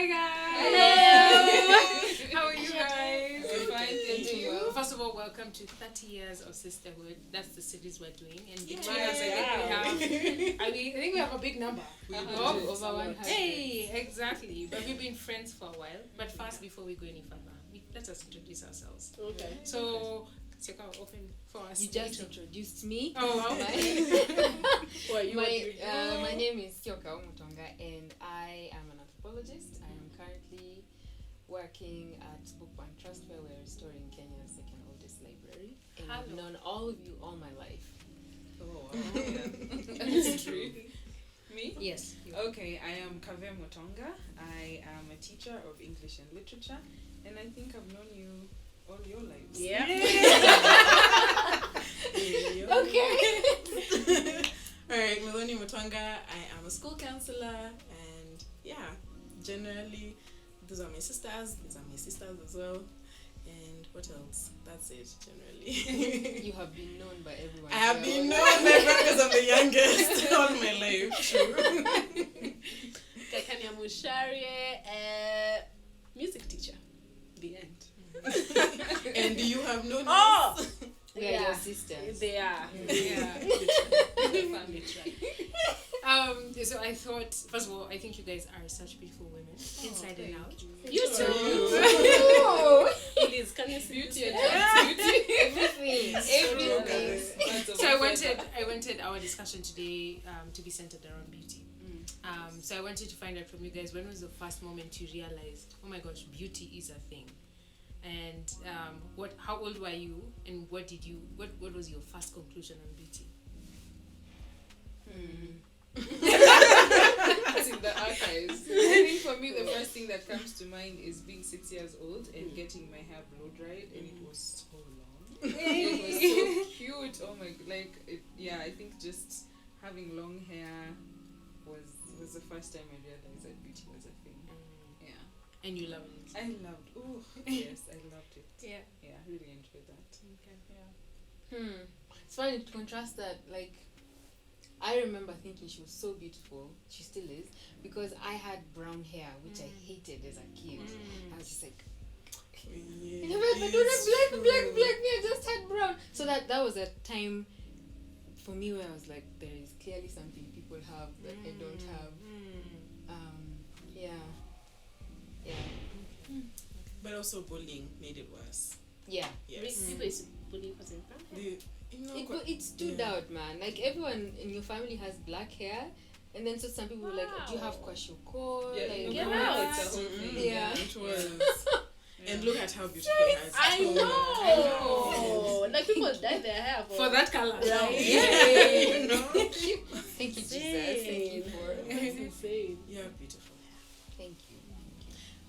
Hi guys. Hello. How are you guys? We're fine, thank you. First of all, welcome to 30 Years of Sisterhood. That's the series we're doing, and between Yeah. us, I think we have a big number. We Of do. Over 100. Hey, exactly. But we've been friends for a while. But first, before we go any further, let us introduce ourselves. Okay. So, Seka, open for us. You just introduced me. Oh, wow. My name is Mutonga, and I am an anthropologist. I am currently working at Book Bank Trust, where we're restoring Kenya's second oldest library. And I've known all of you all my life. Oh, wow. That's true. Me? Yes. Okay, I am Kave Mutonga. I am a teacher of English and literature, and I think I've known you all your lives. Yeah. Okay. Alright, Melanie Mutonga. I am a school counselor, and yeah, generally, these are my sisters as well. And what else? That's it, generally. You have been known by everyone. I have been known because I'm the youngest all my life. True. Kakanya Musharie, music teacher. The end. And you have known Oh! us. We are your sisters. They are. Yeah. Family tribe. So I thought, first of all, I think you guys are such beautiful women, inside and out. You too. Oh. Please, can you see beauty? Everything. So I wanted our discussion today to be centered around beauty. So I wanted to find out from you guys, when was the first moment you realized, oh my gosh, beauty is a thing? And how old were you, and what was your first conclusion on beauty? It's in the archives. I think for me the first thing that comes to mind is being 6 years old and getting my hair blow dried, and it was so long. It was so cute. Oh my, I think just having long hair was the first time I realized that beauty was a thing. Yeah. And you loved it. I loved. Oh yes, I loved it. Yeah. Yeah, I really enjoyed that. Okay. Yeah. It's funny to contrast that. Like, I remember thinking she was so beautiful. She still is, because I had brown hair, which I hated as a kid. I was just like, Yeah, I don't have black. I just had brown. So that was a time for me where I was like, there is clearly something people have that I don't have. But also bullying made it worse. Yeah. Yes. People used to bully because of brown hair. It stood out, man. Like, everyone in your family has black hair, and then so some people were like, do you have kwashoko? Yeah, like, get what? out. It's a whole thing. Yeah. It was. And look at how beautiful it is. I know. Like, people dye their hair For that color. Right. You know? Thank you, Jesus. Thank you for. That's insane. You have beautiful hair. Thank you.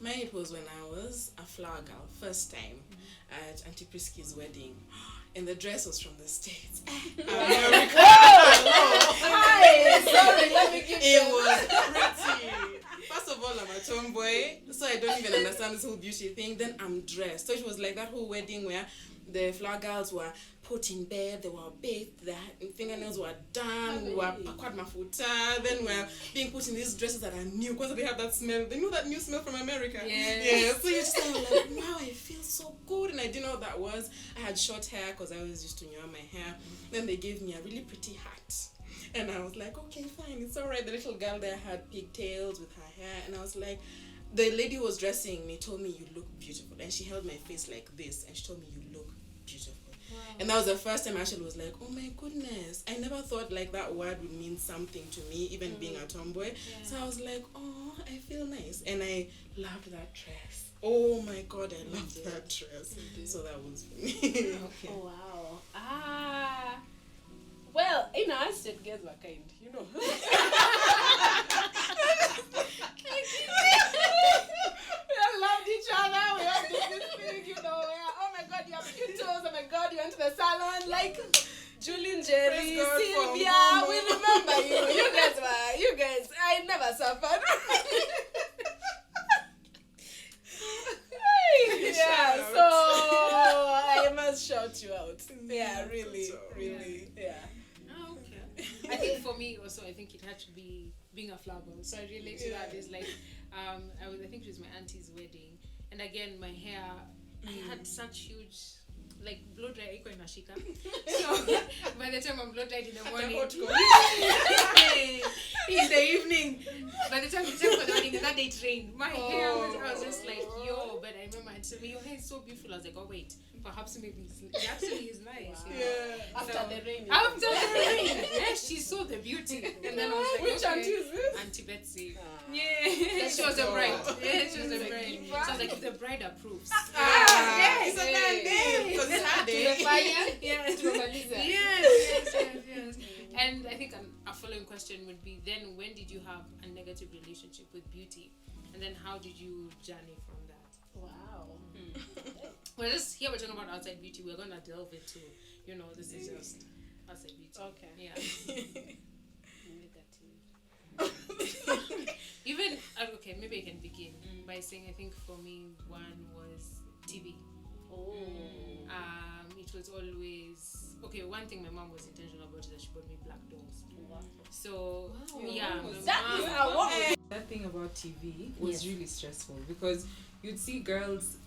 Mine, it was when I was a flower girl, first time at Auntie Prisky's wedding. And the dress was from the States. Hi. Sorry, let me give It was pretty. First of all, I'm a tomboy, so I don't even understand this whole beauty thing. Then I'm dressed. So it was like that whole wedding where the flower girls were put in bed, they were bathed, their fingernails were done, we were pakwad mafuta, then we were being put in these dresses that are new, because they have that smell. They know that new smell from America. Yeah. So you just feel like, wow, I feel so good. And I didn't know what that was. I had short hair because I always used to know my hair. Then they gave me a really pretty hat. And I was like, okay, fine, it's all right. The little girl there had pigtails with her hair. And I was like, the lady who was dressing me told me, you look beautiful. And she held my face like this. And she told me, you look beautiful. Wow. And that was the first time I actually was like, oh my goodness. I never thought like that word would mean something to me, even being a tomboy. Yeah. So I was like, oh, I feel nice. And I loved that dress. Oh my God, I loved that dress. So that was for me. Okay. Oh, wow. Well, in our state, girls were kind, you know. We all loved each other. We all did this thing, you know. Oh my God, you have cute toes. Oh my God, you went to the salon. Like, Julian, Jerry, Sylvia, we remember you. You guys, I never suffered. Yeah, so I must shout you out. Yeah, really. Yeah. Oh, okay. I think for me also, I think it had to be being a flower girl. So I relate to that. It's like, I think it was my auntie's wedding, and again my hair, I had such huge, like, blow dry iko inashika. So by the time I'm blow dried in the morning, in the evening, by the time it's time for the wedding, that day it rained. My hair was, I was just like, yo. But I remember it told me, your hair is so beautiful. I was like, oh wait, perhaps maybe it actually is nice. Wow. You know? After the rain. After the rain, yes, she saw the beauty, and then I was like, which okay. auntie is this? Auntie Betsy. Yeah, she was a bride. Yeah, she was a bride. So I was like, if the bride approves. Yes, it's a bad deal. Because it's hard Yes. And I think a following question would be, then when did you have a negative relationship with beauty? And then how did you journey from that? Wow. Well, just here we're talking about outside beauty. We're going to delve into, this is just outside beauty. Okay. Yeah. Even, okay, maybe I can begin by saying, I think for me, one was TV. It was always, one thing my mom was intentional about is that she bought me black dolls. Wow. So, That thing about TV was really stressful because you'd see girls,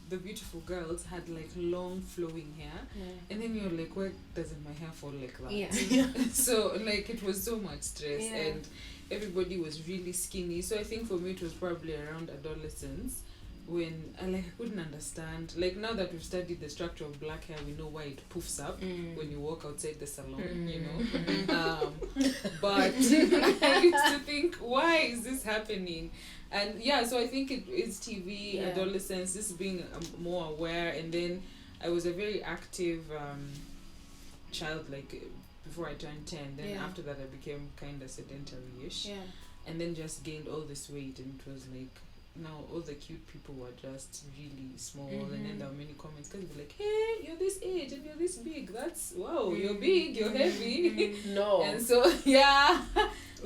the beautiful girls had like long flowing hair, and then you're like, why doesn't my hair fall like that? Yeah. So like it was so much stress, and everybody was really skinny. So I think for me it was probably around adolescence when I couldn't understand. Like now that we've studied the structure of black hair, we know why it poofs up when you walk outside the salon, but I used to think, why is this happening? And so I think it's TV, adolescence, this being more aware, and then I was a very active child, like before I turned 10. Then after that I became kind of sedentary-ish, and then just gained all this weight, and it was like, now all the cute people were just really small, and then there were many comments because they were like, hey, you're this age and you're this big, that's wow, you're big, you're heavy. No. And so or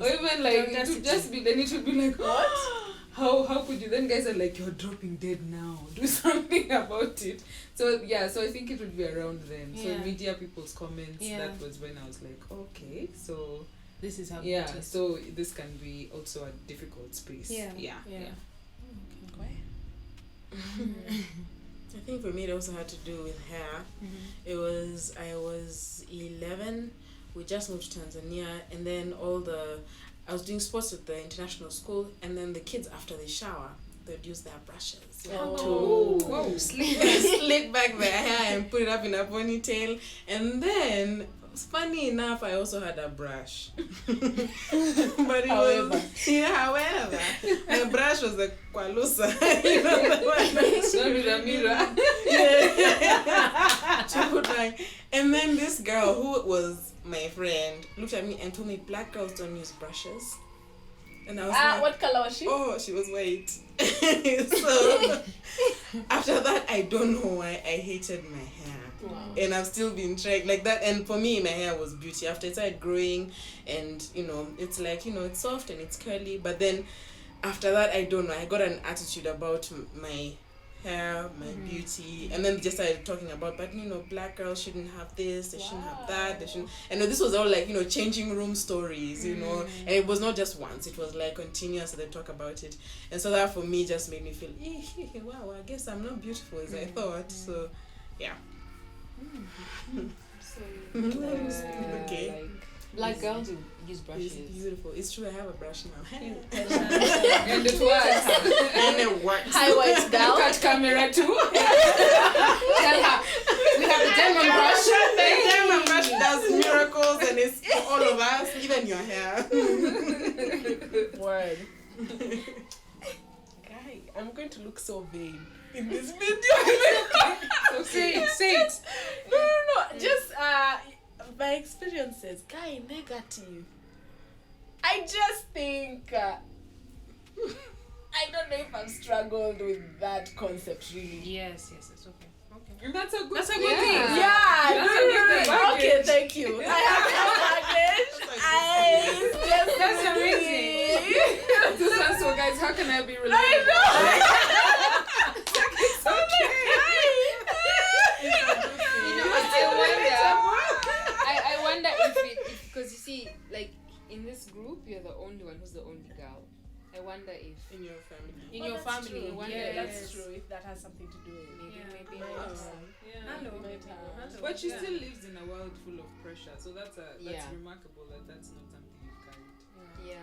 even like it would just be, then it would be like, what? How could you? Then guys are like, you're dropping dead now, do something about it. So so I think it would be around then. So media people's comments, that was when I was like, okay, so this is how so this can be also a difficult space. I think for me it also had to do with hair. I was 11. We just moved to Tanzania, and then I was doing sports at the international school, and then the kids, after they shower, they'd use their brushes to slick back their hair and put it up in a ponytail. And then, funny enough, I also had a brush. But however, my brush was the Kwalusa. And then this girl who was my friend looked at me and told me black girls don't use brushes. And I was like, what color was she? Oh, she was white. So after that, I don't know why I hated my hair. Wow. And I've still been trying like that. And for me, my hair was beauty. After it started growing, and it's like, it's soft and it's curly. But then after that, I don't know, I got an attitude about my hair, my beauty, and then they just started talking about, but black girls shouldn't have this, they shouldn't have that, they shouldn't. And this was all like changing room stories, and it was not just once, it was like continuous. They talk about it, and so that for me just made me feel, wow, I guess I'm not beautiful as I thought. So okay, black girls use brushes. It's beautiful. It's true. I have a brush now. And it works. And it works. Hi, white girl. Look at camera too. Tell her we have the diamond brush. The diamond brush does miracles, and it's for all of us, even your hair. Word. Guy, I'm going to look so vain in this video. So say it. No. Just my experiences, guy, negative. I just think I don't know if I've struggled with that concept really. Yes, it's okay. That's a good thing. Yeah, that's a good thing. Okay, thank you. I have no baggage. That's amazing. So guys, how can I be related? I know. It's I wonder if because you see, like in this group, you're the only one who's the only girl, I wonder if In your family. In your that's family. true. Wonder Yeah, if- that's true. If that has something to do with it. maybe Yeah. Hello. Hello. But she Yeah. still lives in a world full of pressure, so that's Yeah. remarkable that that's not something you've carried. Yeah.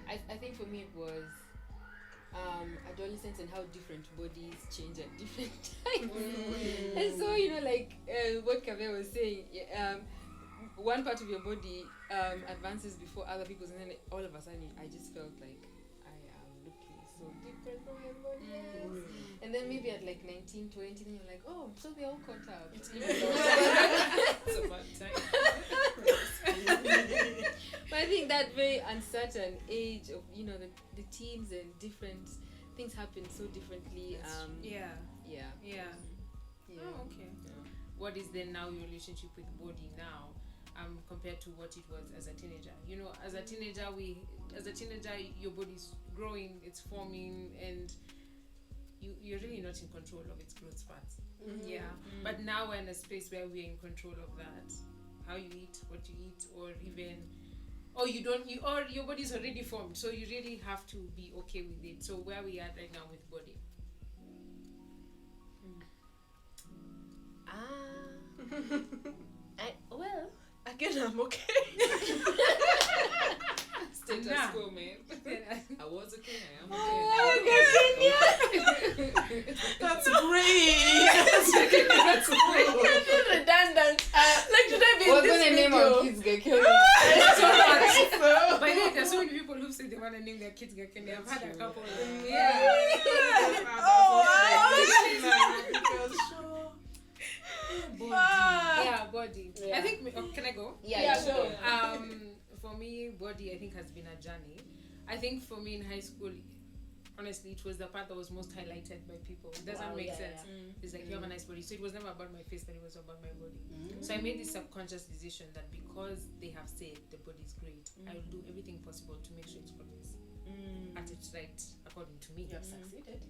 I think for me it was adolescence and how different bodies change at different times. And so, like what Kaveh was saying, one part of your body advances before other people's, and then all of a sudden I just felt like I am looking so different from everybody else. And then maybe at like 19, 20, then you're like, oh, so they're all caught up. It's a bad time. But I think that very uncertain age of the teens and different things happen so differently. Yeah. Oh, okay. What is then now your relationship with body now, compared to what it was as a teenager? As a teenager, your body's growing, it's forming, and you're really not in control of its growth spurts. But now we're in a space where we're in control of that. How you eat, what you eat, or even, or your body's already formed, so you really have to be okay with it. So where we are right now with body. Well, again, I'm okay. Status Nah. quo, man. I was okay, I am That's great. That's great. Redundant. Like, should I be in We're this gonna name video? our kids Gekyo. By the way, there's so many people who say they want to name their kids Gekende. I've had a couple. Body. Yeah. I think. Can I go? Yeah, sure. For me, body I think has been a journey. I think for me in high school, honestly, it was the part that was most highlighted by people. It doesn't make sense. It's like you have a nice body, so it was never about my face, but it was about my body. So I made this subconscious decision that because they have said the body is great, I will do everything possible to make sure it's always at its right, according to me. You have succeeded.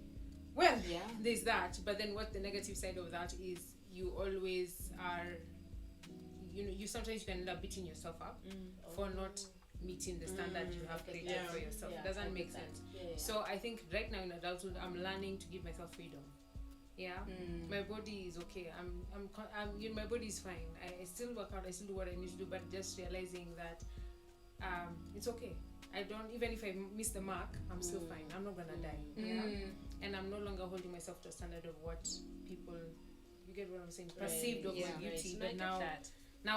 Well, there's that, but then what the negative side of that is, you always are, you sometimes you can end up beating yourself up for not meeting the standard you have created for yourself. It doesn't make sense. So I think right now in adulthood, I'm learning to give myself freedom. My body is okay. My body is fine. I still work out. I still do what I need to do, but just realizing that it's okay. Even if I miss the mark, I'm still fine. I'm not gonna die. And I'm no longer holding myself to a standard of what people, you get what I'm saying, perceived of my beauty. But now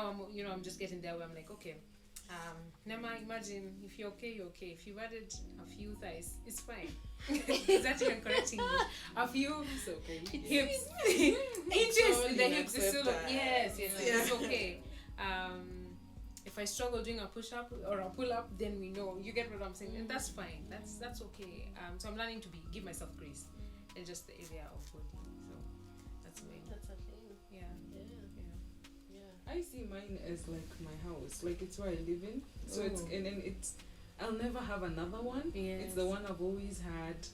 I'm just getting there where I'm like, okay, Neema, imagine if you're okay, you're okay. If you've added a few thighs, it's fine. It's actually correcting you. A few hips, inches in the hips is still yes, it's okay. If I struggle doing a push-up or a pull-up, then we know. You get what I'm saying, and that's fine. That's okay. So I'm learning to give myself grace in just the area of body. So that's me. That's a thing. Yeah. I see mine as like my house, like it's where I live in. So I'll never have another one. It's the one I've always had.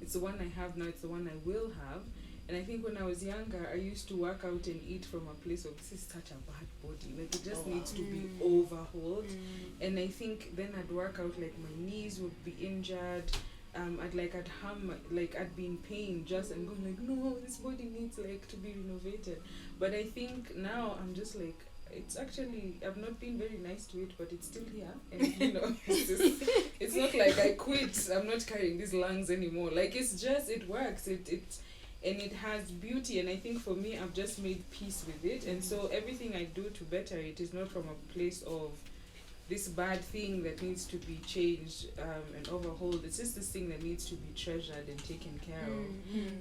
It's the one I have now. It's the one I will have. And I think when I was younger, I used to work out and eat from a place of, this is such a bad body. Like, it just needs to be overhauled. And I think then I'd work out, like, my knees would be injured. I'd be in pain just and going like, no, this body needs, like, to be renovated. But I think now I'm just like, it's actually, I've not been very nice to it, but it's still here. And, it's not like I quit. I'm not carrying these lungs anymore. Like, it's just, it works. And it has beauty, and I think for me, I've just made peace with it. And so everything I do to better it is not from a place of this bad thing that needs to be changed and overhauled. It's just this thing that needs to be treasured and taken care of.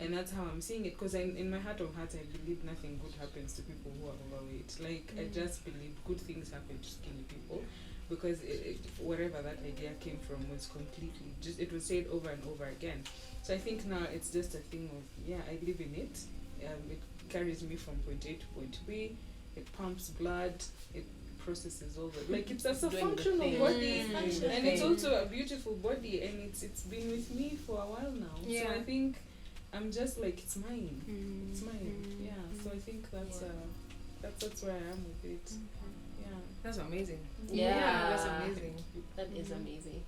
And that's how I'm seeing it, because in my heart of hearts, I believe nothing good happens to people who are overweight. Like, I just believe good things happen to skinny people, because wherever that idea came from was completely just, it was said over and over again. So I think now it's just a thing of, I live in it. It carries me from point A to point B. It pumps blood. It processes all the, like, it's a functional body. And it's also a beautiful body, and it's been with me for a while now. So I think I'm just like, it's mine. It's mine. Yeah. So I think that's where I am with it. Yeah. That's amazing. Yeah. That's amazing. That is amazing.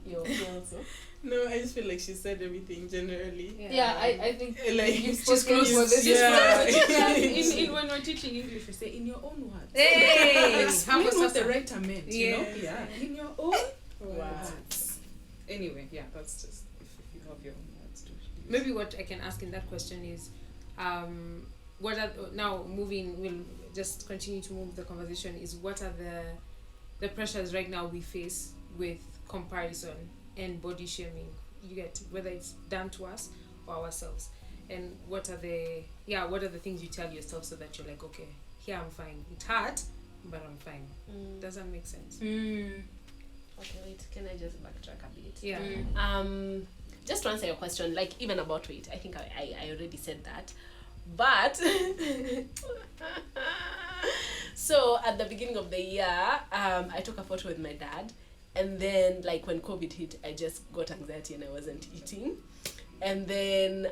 your also? No, I just feel like she said everything generally. Yeah, I think Like you've she's spoken for this. In when we're teaching English, we say in your own words. Hey, Explain what the writer meant, you know? Yes. Yeah. In your own Wow. words. Anyway, yeah, that's just if you have your own words to use. Maybe what I can ask in that question is, what are now moving? We'll just continue to move the conversation. Is what are the pressures right now we face with comparison and body shaming? You get, whether it's done to us or ourselves, and what are the things you tell yourself so that you're like, okay, here I'm fine. It hurt, but I'm fine. Does that make sense? Okay, wait. Can I just backtrack a bit? Yeah. Just to answer your question, like even about weight, I think I already said that. But so at the beginning of the year, I took a photo with my dad, and then like when COVID hit, I just got anxiety and I wasn't eating, and then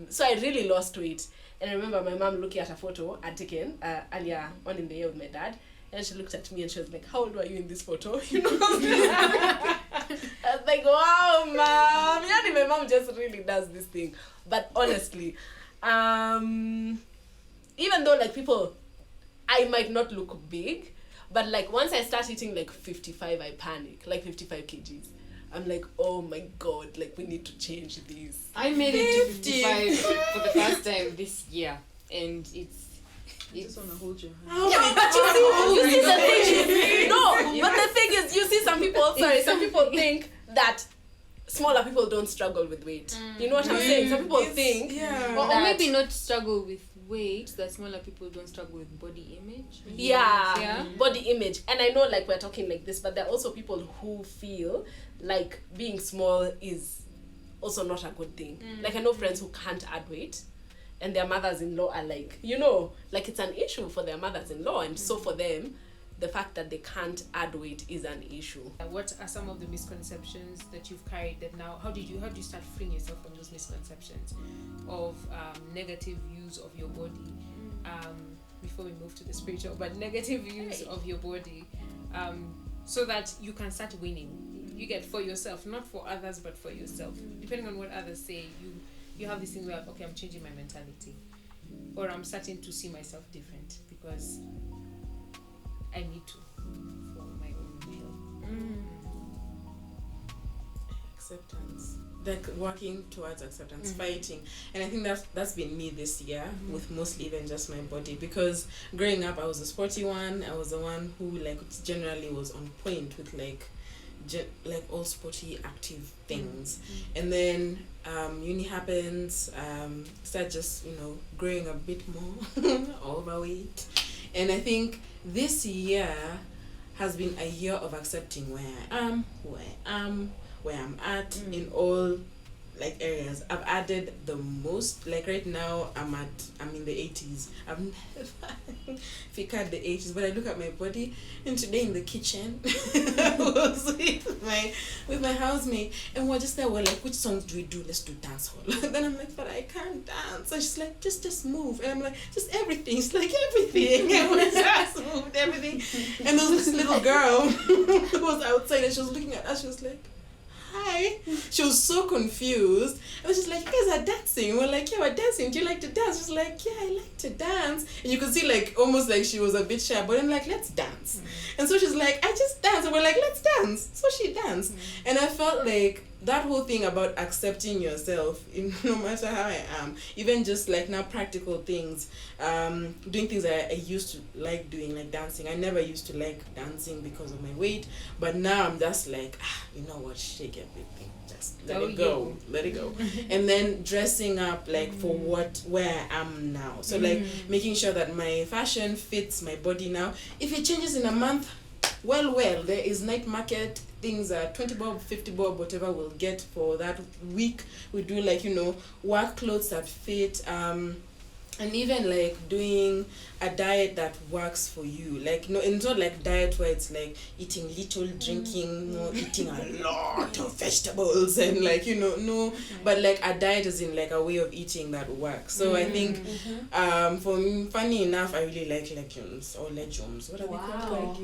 so I really lost weight. And I remember my mom looking at a photo I'd taken earlier on in the year with my dad, and she looked at me and she was like, "How old were you in this photo?" You know. I was like, "Wow, mom." Yeah, my mom just really does this thing. But honestly, even though like people, I might not look big, but like once I start eating like 55, I panic. Like 55 kgs. I'm like, oh my god, like we need to change this. I made it to 55 for the first time this year, and I just want to hold your hand. Yeah, but you see the thing is, no, but the thing is, you see some people think that smaller people don't struggle with weight. You know what I'm saying? Some people think or maybe not struggle with weight, that smaller people don't struggle with body image. Yeah, body image. And I know like we're talking like this, but there are also people who feel like being small is also not a good thing. Like I know friends who can't add weight, and their mothers-in-law are like, you know, like it's an issue for their mothers-in-law, and so for them, the fact that they can't add weight is an issue. What are some of the misconceptions that you've carried that now, how do you start freeing yourself from those misconceptions of negative views of your body, before we move to the spiritual, but negative views of your body, so that you can start winning? You get, for yourself, not for others, but for yourself. Depending on what others say, you have this thing where, okay, I'm changing my mentality, or I'm starting to see myself different because I need to for my own health. Acceptance, like working towards acceptance, fighting. And I think that's been me this year, with mostly even just my body, because growing up I was a sporty one. I was the one who like generally was on point with like all sporty active things. And then uni happens, start just, you know, growing a bit more overweight. And I think this year has been a year of accepting where I am, where I'm at in all like areas. I've added the most. Like right now I'm in the 80s. I've never figured the 80s, but I look at my body, and today in the kitchen I was with my housemate, and we're just there, we're like, which songs do we do? Let's do dance hall. Then I'm like, but I can't dance. And she's like, just move. And I'm like, just everything. She's like, everything. And we just moved everything. And there was this little girl who was outside, and she was looking at us. She was like, hi. She was so confused. And she's like, you guys are dancing. We're like, yeah, we're dancing. Do you like to dance? She's like, yeah, I like to dance. And you could see like almost like she was a bit shy, but I'm like, let's dance. And so she's like, I just dance. And we're like, let's dance. So she danced. And I felt like that whole thing about accepting yourself, no matter how I am, even just like now practical things, doing things I used to like doing, like dancing. I never used to like dancing because of my weight, but now I'm just like, you know what, shake everything, just let it go. And then dressing up like for where I am now. So like making sure that my fashion fits my body now. If it changes in a month, well, there is night market things, 20 bob, 50 bob, whatever we'll get for that week. We do like, you know, work clothes that fit. And even like doing a diet that works for you, like no, it's not like diet where it's like eating little, drinking more, eating a lot of vegetables and like no, but like a diet is in like a way of eating that works. So I think for me, funny enough, I really like legumes or legumes. What are they called?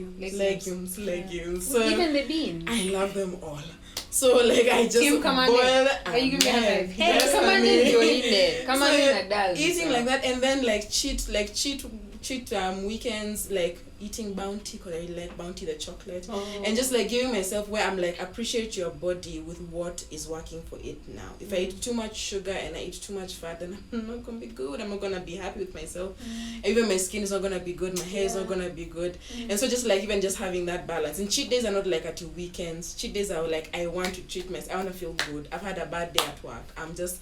Legumes. So even the beans. I love them all. So like I just boil. Are you giving me a five? Hey, come on in, you're in there. Come on in, adult. Eating like that, and then like cheat weekends, like eating Bounty, because I like Bounty the chocolate, and just like giving myself where I'm like, appreciate your body with what is working for it now. If I eat too much sugar and I eat too much fat, then I'm not gonna be good. I'm not gonna be happy with myself. Even my skin is not gonna be good. My hair is not gonna be good. And so just like even just having that balance. And cheat days are not like at your weekends. Cheat days are like, I want to treat myself. I want to feel good. I've had a bad day at work. I'm just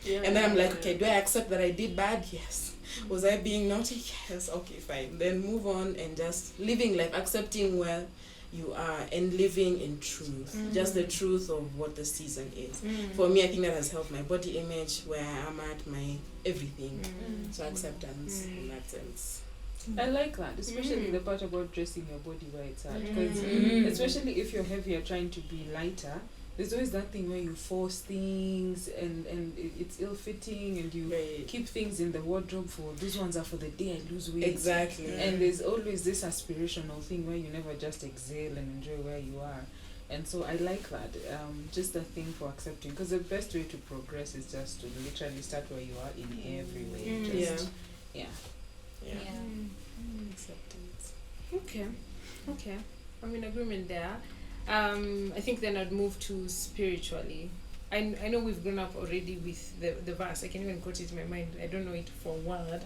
and then I'm like, okay, do I accept that I did bad? Yes. Was I being naughty? Yes. Okay, fine. Then move on and just living life, accepting where you are and living in truth. Just the truth of what the season is. For me, I think that has helped my body image, where I am at, my everything. So acceptance in that sense. I like that, especially the part about dressing your body where it's at. Because especially if you're heavier, trying to be lighter, there's always that thing where you force things and it's ill-fitting, and you keep things in the wardrobe for, those ones are for the day I lose weight. Exactly. And there's always this aspirational thing where you never just exhale and enjoy where you are. And so I like that, just a thing for accepting, because the best way to progress is just to literally start where you are in every way. Acceptance. Okay. I'm in agreement there. I think then I'd move to spiritually. I know we've grown up already with the verse. I can even quote it in my mind. I don't know it for word,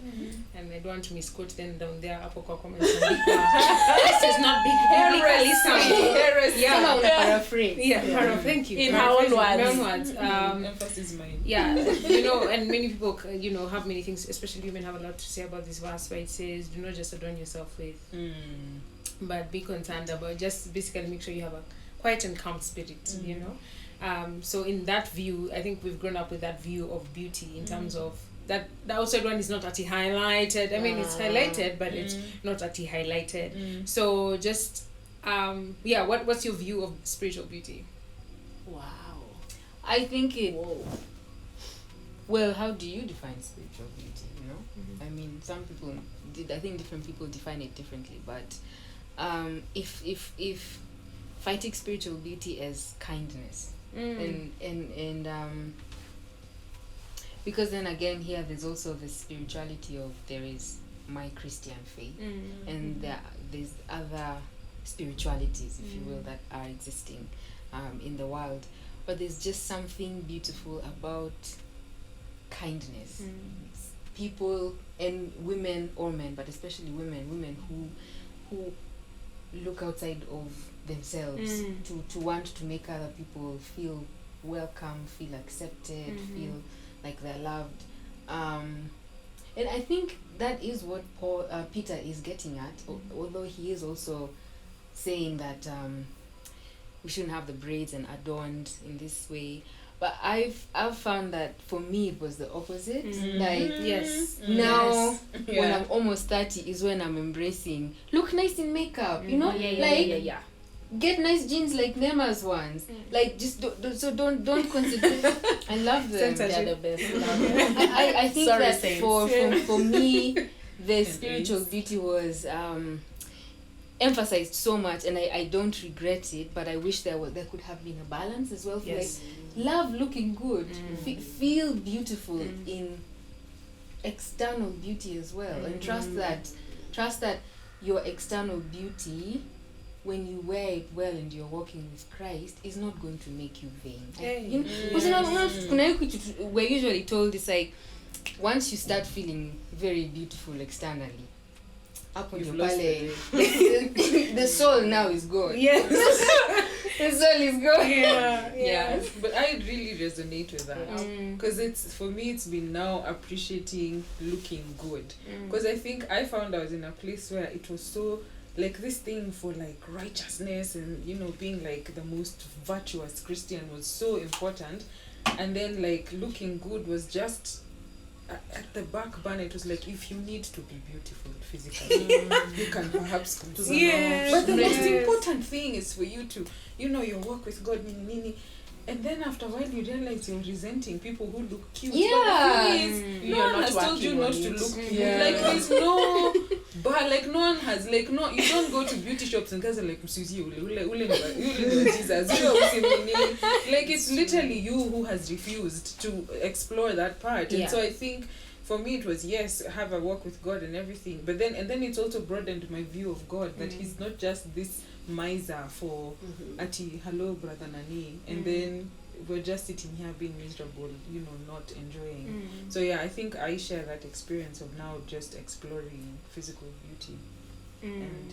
and I don't want to misquote them down there. Hapo kwa comments. This is not biblically sound. Yeah, paraphrase. Yeah, thank you. In our own words. Emphasis mine. Yeah, and many people, have many things, especially women, have a lot to say about this verse where it says, do not just adorn yourself with, but be concerned about, just basically make sure you have a quiet and calm spirit, So in that view, I think we've grown up with that view of beauty in terms of that the outside one is not highlighted. I mean, it's highlighted, but it's not highlighted. So just, what's your view of spiritual beauty? Wow. I think it... Well, how do you define spiritual beauty, I mean, some people... I think different people define it differently, but if I take spiritual beauty as kindness, and because then again here there's also the spirituality of, there is my Christian faith, and there's other spiritualities, if you will, that are existing in the world, but there's just something beautiful about kindness. People and women, or men, but especially women who look outside of themselves to want to make other people feel welcome, feel accepted, feel like they're loved, and I think that is what Peter is getting at, although he is also saying that we shouldn't have the braids and adorned in this way. But I've found that for me it was the opposite. Like now when I'm almost 30 is when I'm embracing look nice in makeup, get nice jeans like Neema's ones. Like just don't consider. I love them. They're the best. I think that for me the spiritual beauty was emphasized so much, and I don't regret it, but I wish there could have been a balance as well. Like love looking good, feel beautiful in external beauty as well, and trust that your external beauty, when you wear it well and you're walking with Christ, is not going to make you vain. We're usually told it's like once you start feeling very beautiful externally, the soul now is gone. Yes. The soul is gone. Yeah. But I really resonate with that, because for me it's been now appreciating looking good, because I think I found I was in a place where it was so like this thing for like righteousness and being like the most virtuous Christian was so important, and then like looking good was just at the back burner, it was like, if you need to be beautiful physically, you can perhaps come to the Yes. But the most important thing is for you to, your walk with God, nini. And then after a while, you realize you're resenting people who look cute. Yeah. But the thing is, You're no one not has told you working not on to it. look cute. Yeah. Like, there's no... But, like, no one has... Like, no... You don't go to beauty shops and guys are like, Susie, ule Jesus. Like, it's literally you who has refused to explore that part. And so I think... For me, it was, yes, have a walk with God and everything. But then, and then it's also broadened my view of God, that He's not just this miser for ati, hello, brother Nani. And then we're just sitting here being miserable, not enjoying. So yeah, I think I share that experience of now just exploring physical beauty. And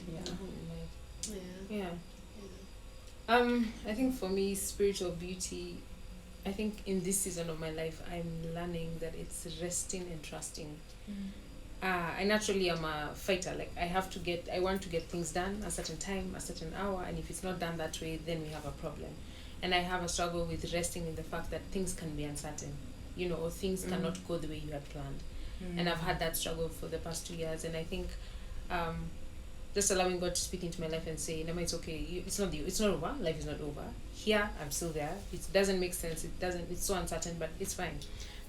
I think for me, spiritual beauty, I think in this season of my life, I'm learning that it's resting and trusting. I naturally am a fighter. Like, I want to get things done a certain time, a certain hour, and if it's not done that way, then we have a problem. And I have a struggle with resting in the fact that things can be uncertain, or things cannot go the way you had planned. And I've had that struggle for the past 2 years, and I think just allowing God to speak into my life and say, Neema, it's okay. It's not over. Life is not over. Here, I'm still there. It doesn't make sense. It's so uncertain, but it's fine.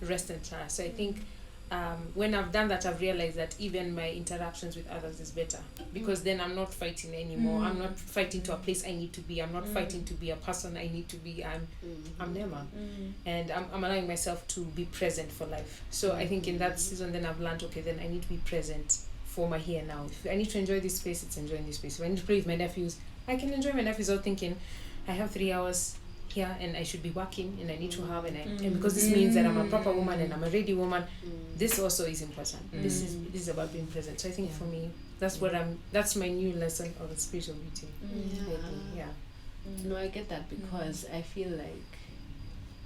Rest and trust. So I think when I've done that, I've realized that even my interactions with others is better, because then I'm not fighting anymore. I'm not fighting to a place I need to be. I'm not fighting to be a person I need to be. I'm Neema. And I'm allowing myself to be present for life. So I think in that season, then I've learned, okay, then I need to be present for my here now. If I need to enjoy this space, it's enjoying this space. If I need to play with my nephews, I can enjoy my nephews without thinking I have 3 hours here and I should be working and I need to have and because this means that I'm a proper woman and I'm a ready woman. This also is important. This is about being present. So I think for me, that's my new lesson of spiritual beauty. No, I get that, because I feel like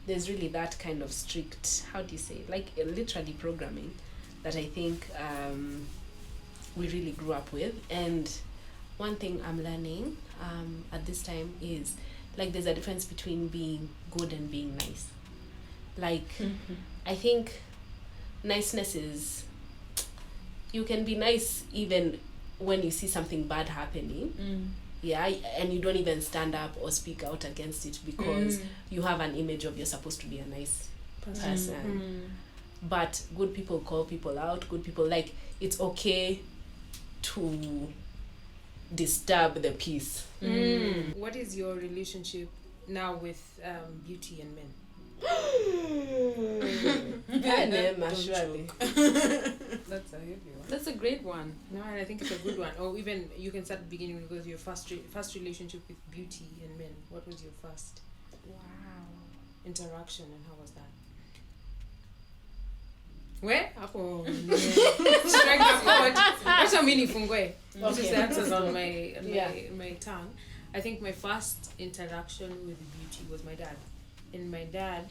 there's really that kind of strict, how do you say, like literally programming that I think we really grew up with. And one thing I'm learning at this time is, like, there's a difference between being good and being nice. Like, I think niceness is, you can be nice even when you see something bad happening, and you don't even stand up or speak out against it because you have an image of you're supposed to be a nice person. But good people call people out. Good people, like, it's okay to disturb the peace. What is your relationship now with beauty and men? Surely. That's a heavy one. That's a great one. No, and I think it's a good one. Or even you can start beginning with your first relationship with beauty and men. What was your first interaction and how was that? Where? Strike the chord. Acha mimi nifungue. Just the answers on my tongue. I think my first interaction with beauty was my dad. And my dad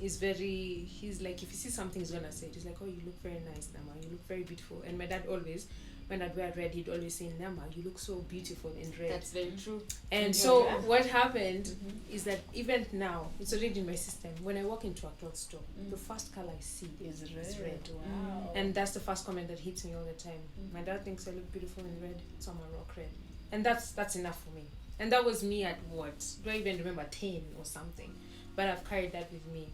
is very, he's like, if he sees something, he's gonna say it. He's like, oh, you look very nice, Neema. You look very beautiful. And my dad always, when I'd wear red, he'd always say, Neema, you look so beautiful in red. That's very true. And so what happened is that even now, it's already in my system. When I walk into a clothes store, the first color I see is red. Wow. And that's the first comment that hits me all the time. My dad thinks I look beautiful in red, so I'm a rock red. And that's enough for me. And that was me at what? Do I even remember 10 or something? But I've carried that with me.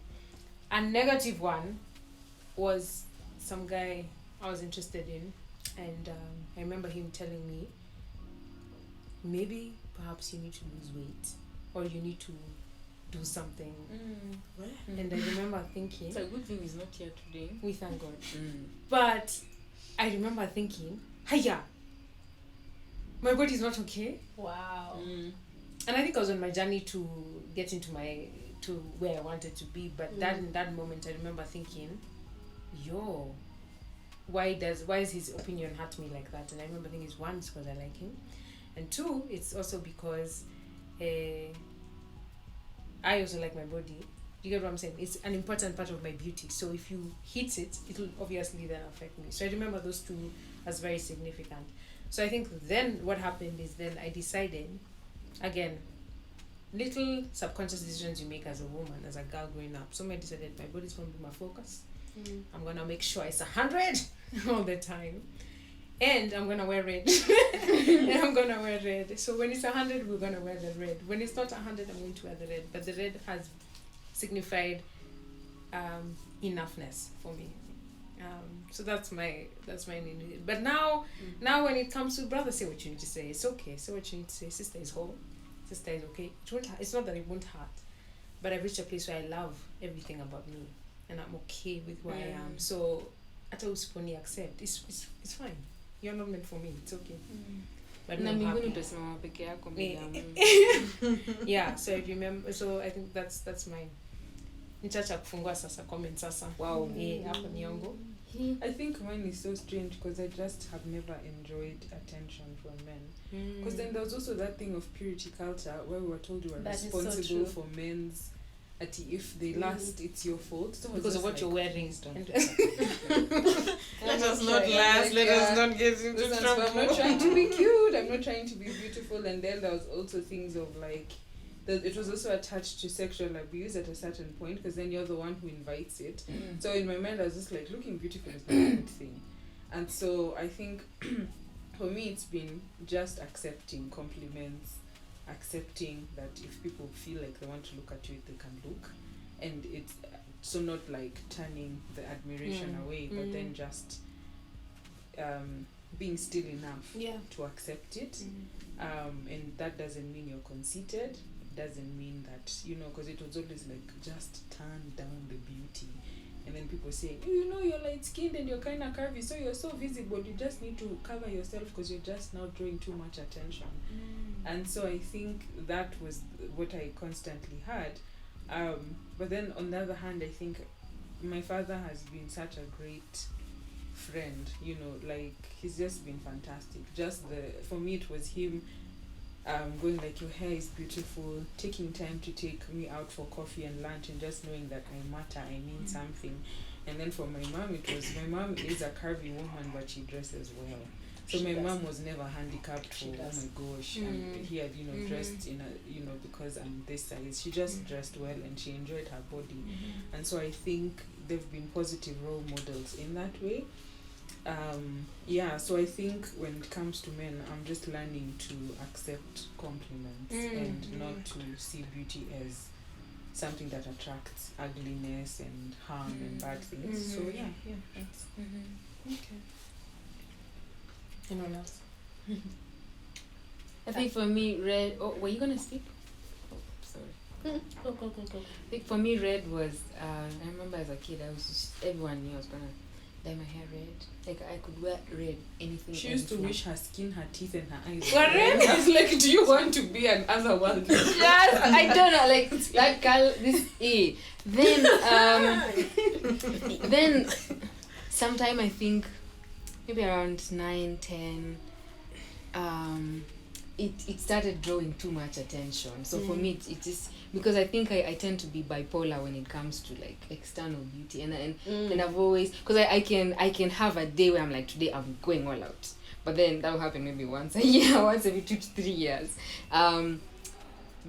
A negative one was some guy I was interested in. And I remember him telling me, maybe perhaps you need to lose weight or you need to do something. And I remember thinking, It's a good thing he's not here today. we thank God. But I remember thinking, hiya, my body's not okay. Wow. And I think I was on my journey to get into to where I wanted to be. But in that moment, I remember thinking, yo, why is his opinion hurt me like that? And I remember thinking, one, it's because I like him, and two, it's also because I also like my body. You get what I'm saying? It's an important part of my beauty. So if you hit it, it will obviously then affect me. So I remember those two as very significant. So I think then what happened is then I decided, again, little subconscious decisions you make as a woman, as a girl growing up. Somebody decided my body's going to be my focus. I'm going to make sure it's 100 all the time. And I'm going to wear red. And I'm going to wear red. So when it's 100, we're going to wear the red. When it's not 100, I'm going to wear the red. But the red has signified enoughness for me. So that's my need. But now when it comes to brother, say what you need to say. It's okay. Say what you need to say. Sister is whole. Sister is okay. It's not that it won't hurt, but I've reached a place where I love everything about me, and I'm okay with who I am. So hata usiponi accept, it's fine. You're not meant for me. It's okay. But Na I'm mbinguni happy. utasimama peke yako mbele ya Mungu. Yeah. So if you remember, so I think that's mine. Nichacha kufungua sasa comment sasa. Wow. Hapo ni yangu. I think mine is so strange because I just have never enjoyed attention from men. Because then there was also that thing of purity culture where we were told you were That is so responsible true. for men's. If they last, it's your fault. So I was Because of just what like, you're wearing. Let us not last. Let us not get into I'm trouble. not trying to be cute. I'm not trying to be beautiful. And then there was also things of like, it was also attached to sexual abuse at a certain point because then you're the one who invites it. So in my mind, I was just like, looking beautiful is not a good thing. And so I think for me, it's been just accepting compliments, accepting that if people feel like they want to look at you, they can look. And it's so not like turning the admiration away, but then just being still enough to accept it. And that doesn't mean you're conceited. It doesn't mean that, because it was always like, just turn down the beauty. And then people say, you're light skinned and you're kind of curvy, so you're so visible, you just need to cover yourself because you're just now drawing too much attention. And so I think that was what I constantly had. But then on the other hand, I think my father has been such a great friend, like he's just been fantastic. For me it was him going like, your hair is beautiful, taking time to take me out for coffee and lunch, and just knowing that I matter, I mean something. And then for my mom, my mom is a curvy woman, but she dresses well. So my mom was never handicapped for, oh my gosh, and he had, dressed in a, because I'm this size. She just dressed well and she enjoyed her body. And so I think they've been positive role models in that way. So I think when it comes to men, I'm just learning to accept compliments and not to see beauty as something that attracts ugliness and harm and bad things. So thanks. Okay. Anyone else? I think for me, red. Oh, were you gonna speak? Oh, sorry. Go. I think for me, red was. I remember as a kid, everyone knew I was gonna dye my hair red. Like I could wear red, anything. She used to wish her skin, her teeth, and her eyes. What red? I was like, do you want to be an otherworldly? Yes, I don't know. Like that girl. Then sometime I think maybe around 9, 10. It started drawing too much attention. So for me, it is because I think I tend to be bipolar when it comes to like external beauty, and I've always, because I can have a day where I'm like, today I'm going all out, but then that will happen maybe once a year, once every 2 to 3 years,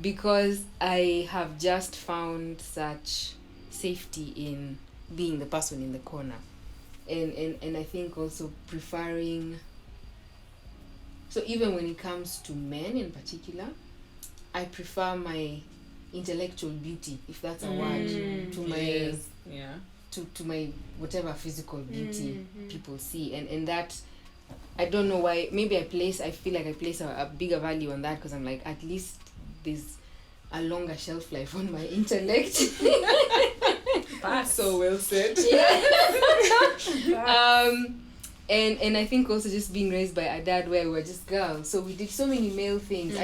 because I have just found such safety in being the person in the corner, and I think also preferring. So even when it comes to men in particular, I prefer my intellectual beauty, if that's a word, to my to my whatever physical beauty people see, and that I don't know why. Maybe I feel like I place a bigger value on that because I'm like, at least there's a longer shelf life on my intellect. That's so well said. And I think also just being raised by a dad where we were just girls, so we did so many male things.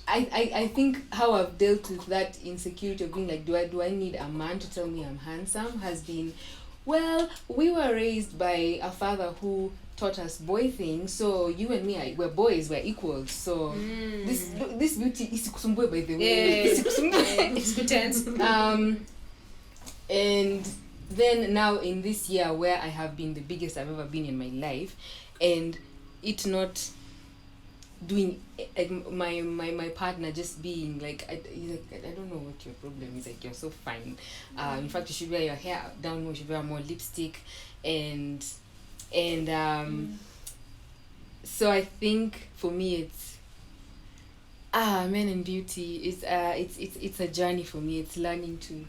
I think how I've dealt with that insecurity of being like, do I need a man to tell me I'm handsome, has been, well, we were raised by a father who taught us boy things, so you and me we're boys, we're equals, so this beauty is kusumbue, by the way. It's pretend. And then now in this year where I have been the biggest I've ever been in my life, and it not doing like my partner just being like, he's like, I don't know what your problem is, like you're so fine. In fact, you should wear your hair down more, you should wear more lipstick, and so I think for me it's men and beauty is it's a journey for me. It's learning to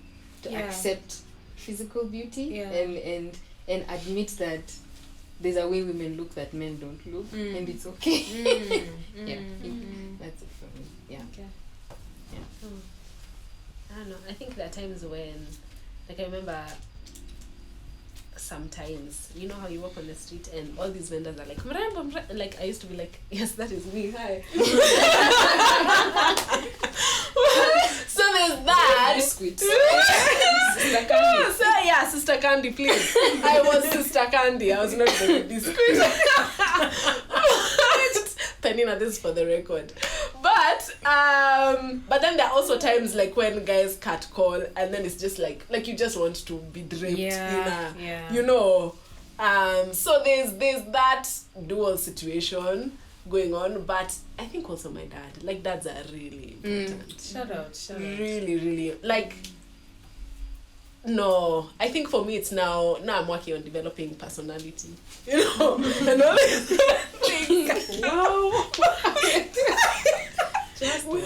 accept physical beauty and admit that there's a way women look that men don't look, and it's okay. That's it for me. Yeah. Okay. Yeah. I don't know. I think there are times when, like, I remember sometimes, you know how you walk on the street and all these vendors are like, "Mrembo, mrembo." Like, I used to be like, yes, that is me. Hi. So there's that. Biscuits. So yeah, Sister Candy, please. I was Sister Candy. I was not the biscuit. Tanina, this is for the record. But then there are also times like when guys cat call and then it's just like you just want to be draped in a, you know. So there's that dual situation going on, but I think also my dad, like, dads are really important. Shout out. Really, really, like, no, I think for me it's now I'm working on developing personality, you know, and all these things. Wow. Just we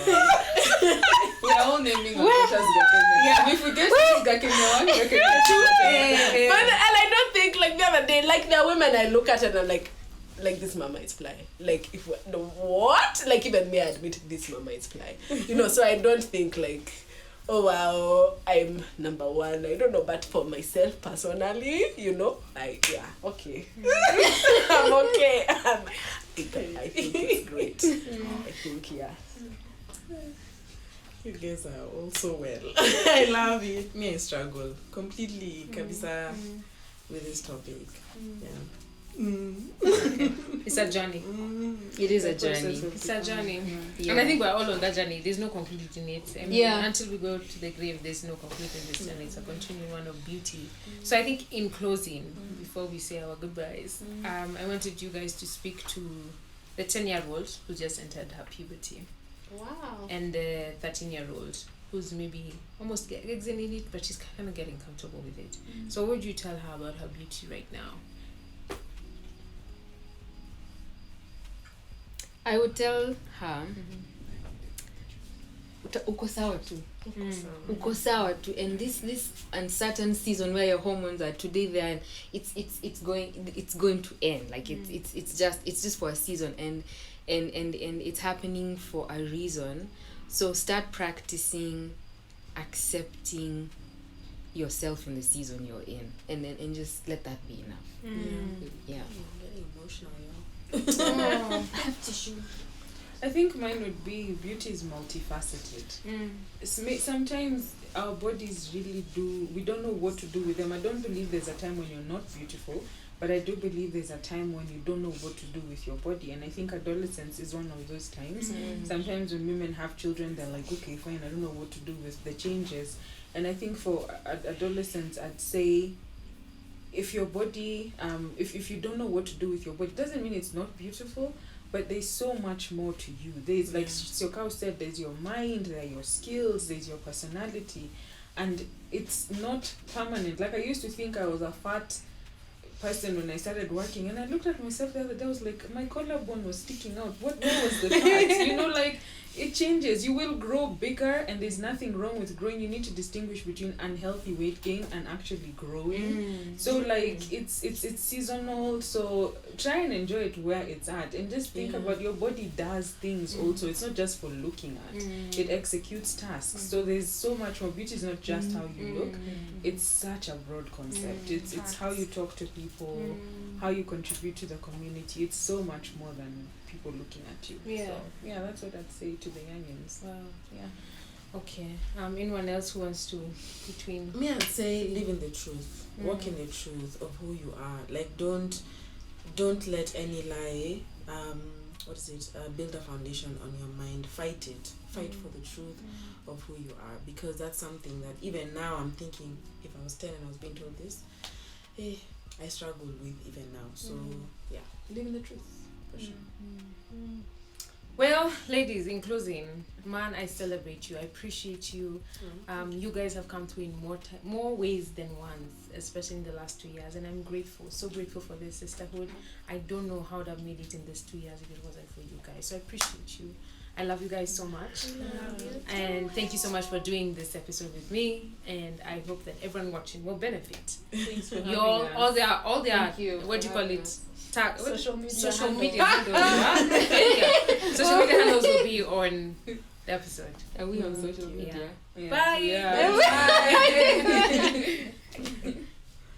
are all naming our daughters Gakenya. Yeah, if we get to Gakenya 1, Gakenya 2. But and I don't think, like, the other day, like, there are women I look at and I'm like this mama is fly. Like, if no, what? Like, even me, I admit this mama is fly. You know, so I don't think like, oh wow, I'm number one. I don't know, but for myself personally, you know, okay. I'm okay. I think it's great. I think You guys are also well. I love it. Me, I struggle completely, kabisa, with this topic. Yeah. It's a journey. It is a journey. It's a journey. Yeah. And I think we're all on that journey. There's no conclusion in it. I mean, until we go to the grave, there's no conclusion in this journey. It's a continuing one of beauty. So I think in closing, before we say our goodbyes, I wanted you guys to speak to the 10-year-old who just entered her puberty. Wow. And the 13-year-old who's maybe almost exiting it, but she's kind of getting comfortable with it. So what would you tell her about her beauty right now? I would tell her, uko sawa tu. Uko sawa tu. And this uncertain season where your hormones are today there, it's going to end. Like it's just for a season, and it's happening for a reason. So start practicing accepting yourself in the season you're in, and just let that be enough. Yeah. I'm getting emotional, y'all. I have tissue. I think mine would be beauty is multifaceted. Sometimes our bodies really we don't know what to do with them. I don't believe there's a time when you're not beautiful, but I do believe there's a time when you don't know what to do with your body. And I think adolescence is one of those times. Sometimes when women have children, they're like, okay, fine, I don't know what to do with the changes. And I think for adolescents, I'd say, if your body, if you don't know what to do with your body, doesn't mean it's not beautiful, but there's so much more to you. There's, like Siokao said, there's your mind, there are your skills, there's your personality, and it's not permanent. Like, I used to think I was a fat person when I started working, and I looked at myself the other day, I was like, my collarbone was sticking out. Where was the fat? You know, like, it changes. You will grow bigger, and there's nothing wrong with growing. You need to distinguish between unhealthy weight gain and actually growing. So like it's seasonal. So try and enjoy it where it's at, and just think about your body does things also. It's not just for looking at. It executes tasks. So there's so much more. Beauty is not just how you look. It's such a broad concept. It's how you talk to people, how you contribute to the community. It's so much more than people looking at you. So yeah, that's what I'd say to the youngins. Wow. Yeah. Okay. Anyone else who wants to between? Me, I'd say live in the truth. Walk in the truth of who you are. Like, don't let any lie build a foundation on your mind. Fight it. Fight for the truth of who you are, because that's something that even now I'm thinking, if I was 10 and I was being told this, I struggle with even now. So yeah, live in the truth. For sure. Well, ladies, in closing, man, I celebrate you. I appreciate you. You guys have come through in more ways than once, especially in the last 2 years, and I'm grateful, so grateful for this sisterhood. I don't know how to have made it in these 2 years if it wasn't for you guys. So I appreciate you. I love you guys so much. And thank you so much for doing this episode with me. And I hope that everyone watching will benefit. Thanks for having Your all their Thank you what do you call it? Social media handles. Social media handles will be on the episode. Are we on social media? Bye. Yeah. Bye.